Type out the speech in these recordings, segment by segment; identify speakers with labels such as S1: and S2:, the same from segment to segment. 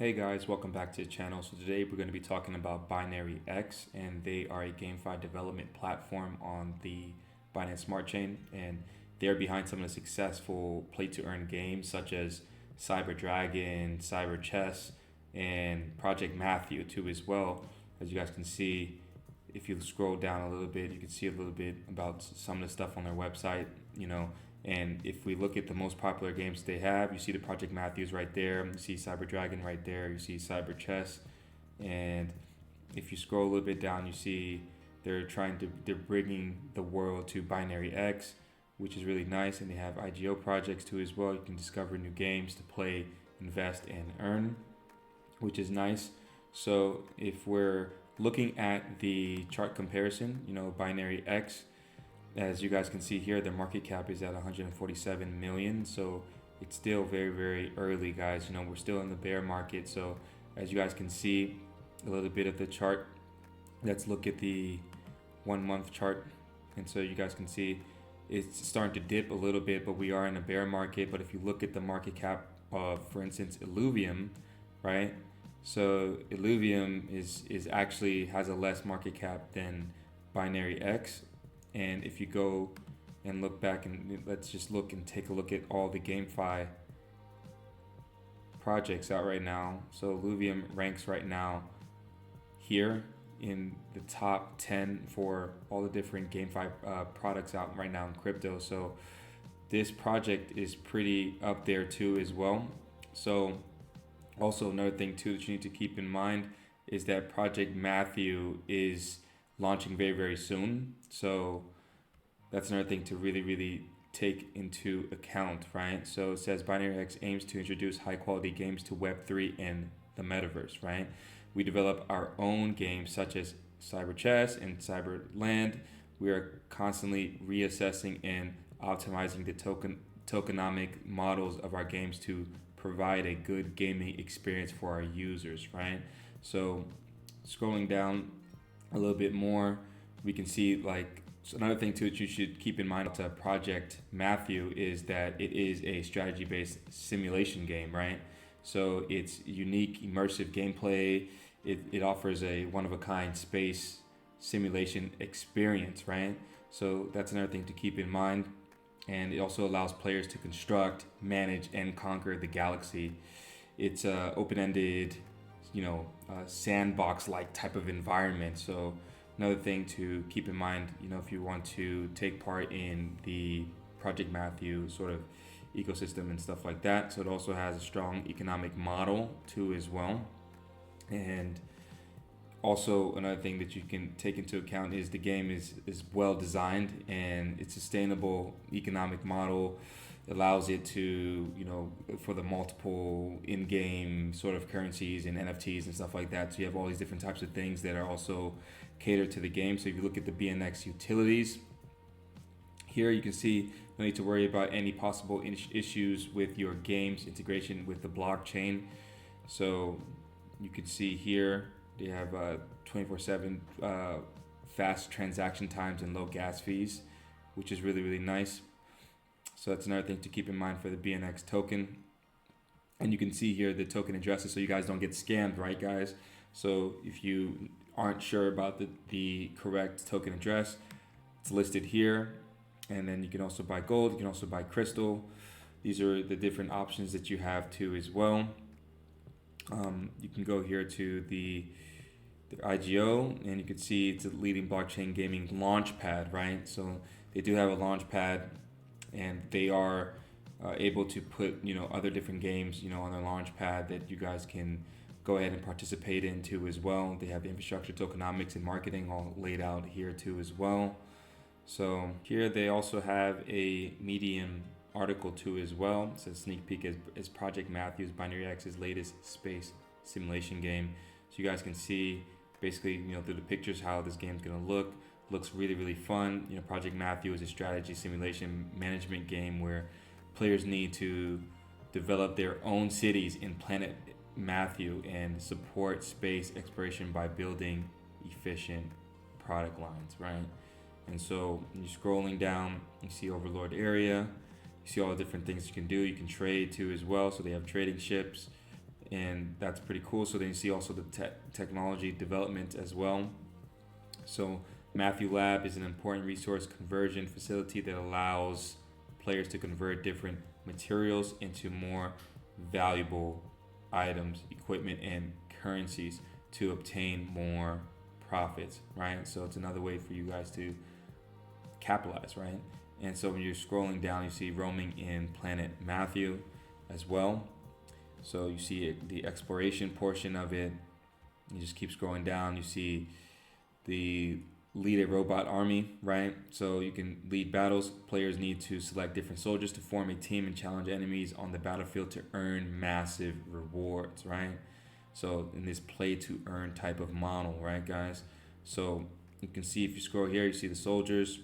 S1: Hey guys, welcome back to the channel. So today we're going to be talking about BinaryX, and they are a GameFi development platform on the Binance Smart Chain, and they're behind some of the successful play-to-earn games such as CyberDragon, CyberChess, and Project Matthew too as well. As you guys can see, if you scroll down a little bit, you can see a little bit about some of the stuff on their website, and if we look at the most popular games they have, you see the Project Matthews right there, you see CyberDragon right there, you see CyberChess, and if you scroll a little bit down, you see they're bringing the world to BinaryX, which is really nice, and they have IGO projects too as well. You can discover new games to play, invest, and earn, which is nice. So if we're looking at the chart comparison, BinaryX, as you guys can see here, their market cap is at 147 million. So it's still very, very early, guys. We're still in the bear market. So as you guys can see a little bit of the chart, let's look at the 1 month chart. And so you guys can see it's starting to dip a little bit, but we are in a bear market. But if you look at the market cap of, for instance, Illuvium, right? So Illuvium is actually has a less market cap than BinaryX. And if you go and look back, and let's just look and take a look at all the GameFi projects out right now. So Illuvium ranks right now here in the top 10 for all the different GameFi products out right now in crypto. So this project is pretty up there too as well. So also another thing too that you need to keep in mind is that Project Matthew is launching very, very soon. So that's another thing to really, really take into account, right? So it says BinaryX aims to introduce high quality games to Web3 and the metaverse, right? We develop our own games such as CyberChess and CyberLand. We are constantly reassessing and optimizing the tokenomic models of our games to provide a good gaming experience for our users, right? So scrolling down a little bit more, we can see so another thing too that you should keep in mind to Project Matthew is that it is a strategy-based simulation game, right? So it's unique, immersive gameplay. It offers a one-of-a-kind space simulation experience, right? So that's another thing to keep in mind. And it also allows players to construct, manage, and conquer the galaxy. It's a open-ended, sandbox-like type of environment. So another thing to keep in mind, if you want to take part in the Project Matthew sort of ecosystem and stuff like that. So it also has a strong economic model too as well. And also another thing that you can take into account is the game is well designed, and its sustainable economic model allows it to, for the multiple in-game sort of currencies and NFTs and stuff like that. So you have all these different types of things that are also catered to the game. So if you look at the BNX utilities, here you can see no need to worry about any possible issues with your game's integration with the blockchain. So you can see here they have 24/7 fast transaction times and low gas fees, which is really, really nice. So that's another thing to keep in mind for the BNX token. And you can see here the token addresses so you guys don't get scammed, right, guys? So if you aren't sure about the correct token address, it's listed here. And then you can also buy gold, you can also buy crystal. These are the different options that you have too as well. You can go here to the IGO, and you can see it's a leading blockchain gaming launch pad, right? So they do have a launch pad, and they are able to put other different games on their launch pad that you guys can go ahead and participate into as well. They have the infrastructure, tokenomics, and marketing all laid out here too as well. So here they also have a Medium article too as well. It says sneak peek as Project Matthew's BinaryX's latest space simulation game. So you guys can see basically through the pictures how this game's gonna look. Looks really, really fun. Project Matthew is a strategy simulation management game where players need to develop their own cities in Planet Matthew and support space exploration by building efficient product lines, right? And so you're scrolling down, you see Overlord area, you see all the different things you can do. You can trade too as well. So they have trading ships and that's pretty cool. So then you see also the technology development as well. So Matthew Lab is an important resource conversion facility that allows players to convert different materials into more valuable items, equipment, and currencies to obtain more profits, right? So it's another way for you guys to capitalize, right? And so when you're scrolling down, you see roaming in Planet Matthew as well. So you see the exploration portion of it. You just keep scrolling down. You see the lead a robot army, right? So you can lead battles. Players need to select different soldiers to form a team and challenge enemies on the battlefield to earn massive rewards, right? So in this play to earn type of model, right, guys? So you can see, if you scroll here, you see the soldiers.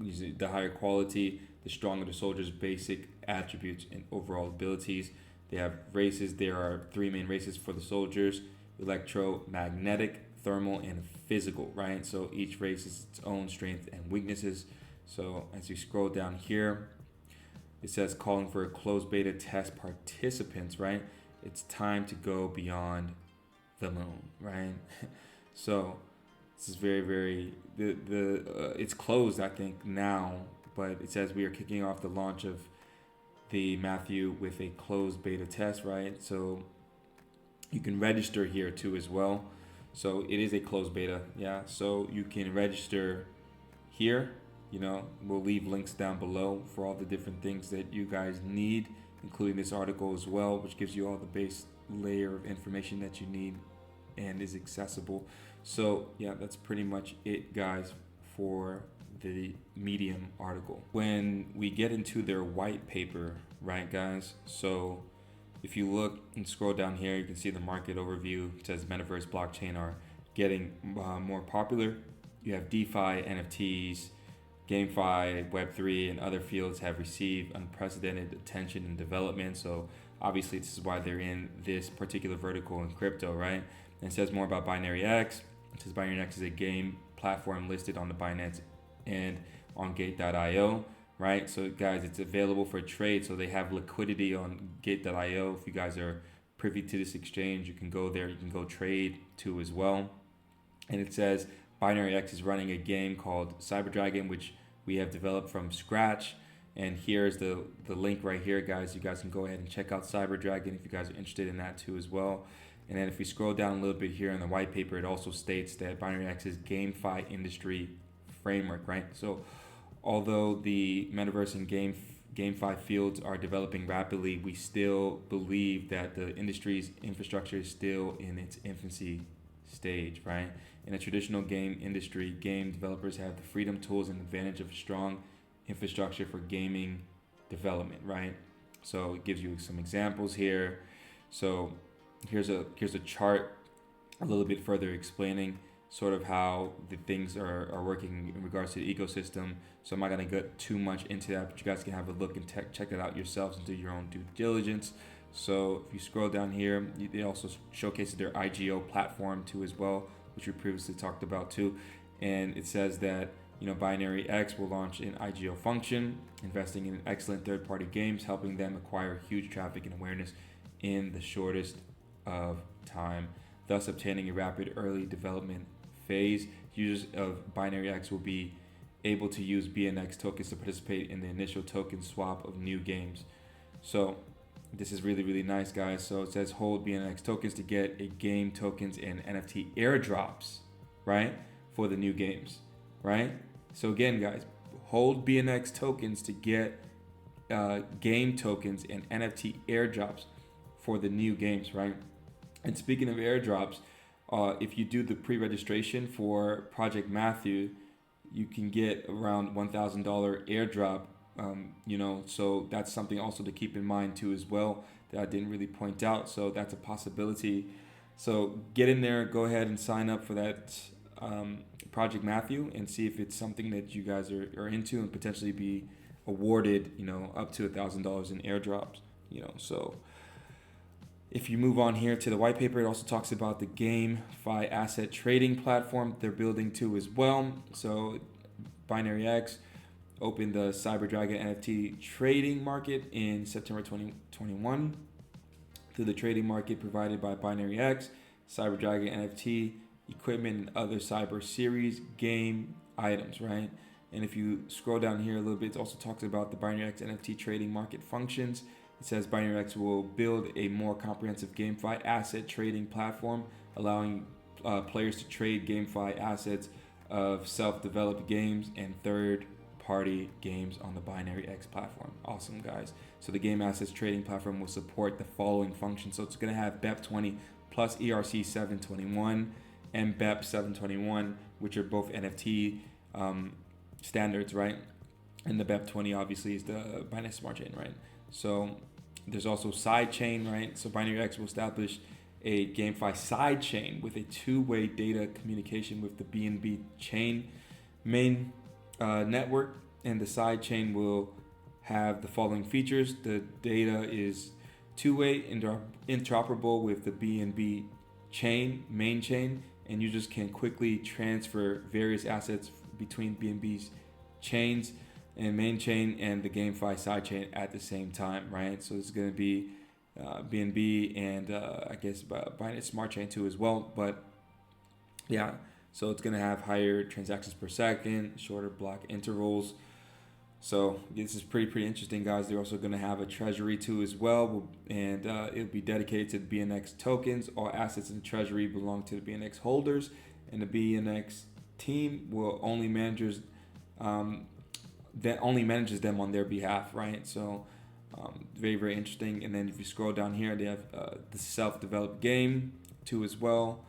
S1: You see the higher quality, the stronger the soldiers' basic attributes and overall abilities. They have races. There are 3 main races for the soldiers: electromagnetic, thermal, and physical, right? So each race is its own strength and weaknesses. So as you scroll down here, it says calling for closed beta test participants, right? It's time to go beyond the moon, right? So this is very it's closed, I think, now, but it says we are kicking off the launch of the Matthew with a closed beta test, right? So you can register here too as well. So it is a closed beta, yeah. So you can register here. We'll leave links down below for all the different things that you guys need, including this article as well, which gives you all the base layer of information that you need and is accessible. So yeah, that's pretty much it, guys, for the Medium article. When we get into their white paper, right, guys? So if you look and scroll down here, you can see the market overview. It says metaverse blockchain are getting more popular. You have DeFi, NFTs, GameFi, Web3, and other fields have received unprecedented attention and development. So obviously this is why they're in this particular vertical in crypto, right? And it says more about BinaryX. It says BinaryX is a game platform listed on the Binance and on Gate.io, right? So guys, it's available for trade. So they have liquidity on Gate.io. If you guys are privy to this exchange, you can go there. You can go trade too as well. And it says BinaryX is running a game called CyberDragon, which we have developed from scratch. And here's the link right here, guys. You guys can go ahead and check out CyberDragon if you guys are interested in that too as well. And then if we scroll down a little bit here in the white paper, it also states that BinaryX's GameFi industry framework, right? So although the metaverse and GameFi fields are developing rapidly, we still believe that the industry's infrastructure is still in its infancy stage, right? In a traditional game industry, game developers have the freedom, tools, and advantage of strong infrastructure for gaming development, right? So it gives you some examples here. So here's a chart a little bit further explaining sort of how the things are working in regards to the ecosystem. So I'm not going to get too much into that, but you guys can have a look and check it out yourselves and do your own due diligence. So if you scroll down here, they also showcase their IGO platform too as well, which we previously talked about too. And it says that BinaryX will launch an IGO function, investing in excellent third-party games, helping them acquire huge traffic and awareness in the shortest of time, thus obtaining a rapid early development phase. Users of BinaryX will be able to use BNX tokens to participate in the initial token swap of new games. So this is really nice, guys. So it says hold BNX tokens to get a game tokens and NFT airdrops, right, for the new games, right? So again, guys, hold BNX tokens to get game tokens and NFT airdrops for the new games, right? And speaking of airdrops, if you do the pre-registration for Project Matthew, you can get around $1,000 airdrop. So that's something also to keep in mind too as well that I didn't really point out. So that's a possibility. So get in there, go ahead and sign up for that Project Matthew and see if it's something that you guys are into and potentially be awarded, up to $1,000 in airdrops. So if you move on here to the white paper, it also talks about the GameFi asset trading platform they're building too as well. So BinaryX opened the CyberDragon NFT trading market in September 2021. through the trading market provided by BinaryX, CyberDragon NFT, equipment, and other Cyber Series game items, right? And if you scroll down here a little bit, it also talks about the BinaryX NFT trading market functions. It says BinaryX will build a more comprehensive GameFi asset trading platform, allowing players to trade GameFi assets of self-developed games and third-party games on the BinaryX platform. Awesome, guys. So the game assets trading platform will support the following functions. So it's going to have BEP20 plus ERC 721 and BEP 721, which are both NFT standards, right? And the BEP20 obviously is the Binance Smart Chain, right? So there's also sidechain, right? So BinaryX will establish a GameFi sidechain with a two-way data communication with the BNB chain main network, and the sidechain will have the following features. The data is two-way, interoperable with the BNB chain main chain, and users can quickly transfer various assets between BNB's chains and main chain and the GameFi sidechain at the same time, right? So it's going to be BNB and I guess Binance Smart Chain too as well. But yeah, so it's going to have higher transactions per second, shorter block intervals. So this is pretty interesting, guys. They're also going to have a treasury too as well, and it'll be dedicated to the BNX tokens. All assets in the treasury belong to the BNX holders, and the BNX team will only manages them on their behalf, right? So very interesting. And then if you scroll down here, they have the self-developed game too as well.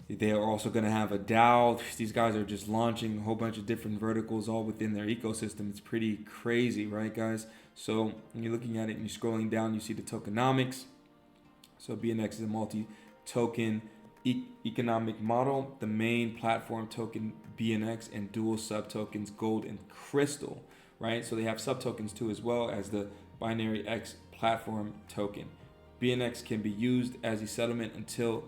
S1: They are also going to have a DAO. These guys are just launching a whole bunch of different verticals all within their ecosystem. It's pretty crazy, right, guys? So when you're looking at it and you're scrolling down, you see the tokenomics. So BNX is a multi-token economic model. The main platform token BNX and dual sub-tokens Gold and Crystal, right? So they have sub-tokens too as well as the BinaryX platform token. BNX can be used as a settlement until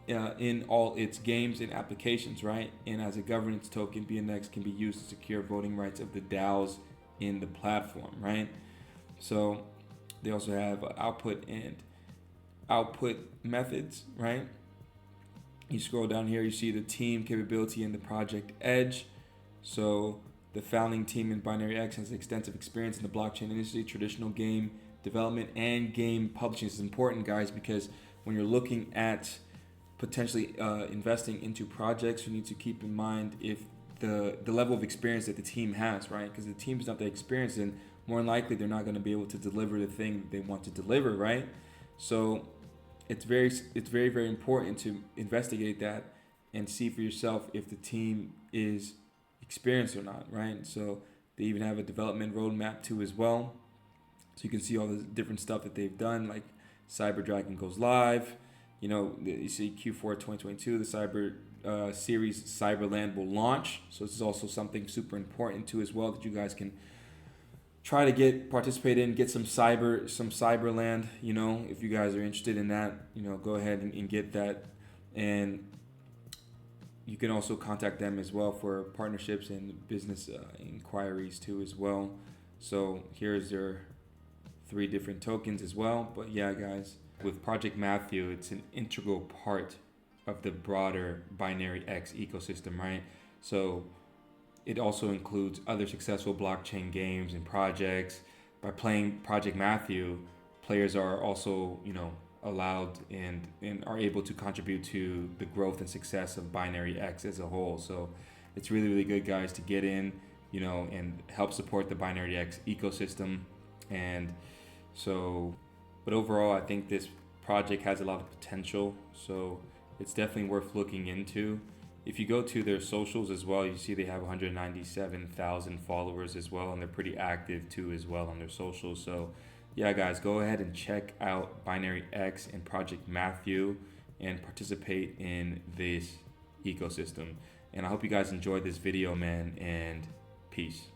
S1: in all its games and applications, right? And as a governance token, BNX can be used to secure voting rights of the DAOs in the platform, right? So they also have output and output methods, right? You scroll down here, you see the team capability and the project edge. So the founding team in BinaryX has extensive experience in the blockchain industry, traditional game development, and game publishing. This is important, guys, because when you're looking at potentially investing into projects, you need to keep in mind if the level of experience that the team has, right? Because the team is not that experienced, and more than likely they're not going to be able to deliver the thing that they want to deliver, right? So it's very important to investigate that and see for yourself if the team is experienced or not, right? So they even have a development roadmap too as well, so you can see all the different stuff that they've done, like CyberDragon goes live. You know, you see Q4 2022, the Cyber Series CyberLand will launch. So this is also something super important too as well that you guys can try to participate in, get some CyberLand. You know, if you guys are interested in that, you know, go ahead and get that. And you can also contact them as well for partnerships and business inquiries too as well. So here's their 3 different tokens as well. But yeah, guys, with Project Matthew, it's an integral part of the broader BinaryX ecosystem, right? So it also includes other successful blockchain games and projects. By playing Project Matthew, players are also, you know, allowed and are able to contribute to the growth and success of BinaryX as a whole. So it's really good, guys, to get in, you know, and help support the BinaryX ecosystem. And so, but overall, I think this project has a lot of potential, so it's definitely worth looking into. If you go to their socials as well, you see they have 197,000 followers as well, and they're pretty active too as well on their socials. So yeah, guys, go ahead and check out BinaryX and Project Matthew and participate in this ecosystem. And I hope you guys enjoyed this video, man, and peace.